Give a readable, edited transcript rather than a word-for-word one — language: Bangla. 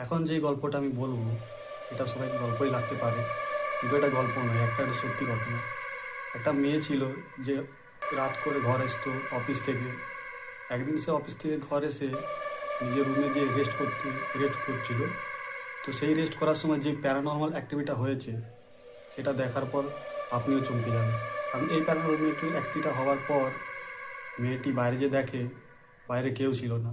এখন যে গল্পটা আমি বলবো সেটা সবাইকে গল্পই লাগতে পারে, কিন্তু এটা গল্প নয়, একটা সত্যি ঘটনা। একটা মেয়ে ছিল যে রাত করে ঘর আসতো অফিস থেকে। একদিন সে অফিস থেকে ঘর এসে নিজের রুমে যে রেস্ট করছিল। তো সেই রেস্ট করার সময় যে প্যারানর্মাল অ্যাক্টিভিটা হয়েছে সেটা দেখার পর আপনিও চমকে যাবেন। কারণ এই প্যারানর্মাল অ্যাক্টিভিটা হওয়ার পর মেয়েটি বাইরে যে দেখে, বাইরে কেউ ছিল না।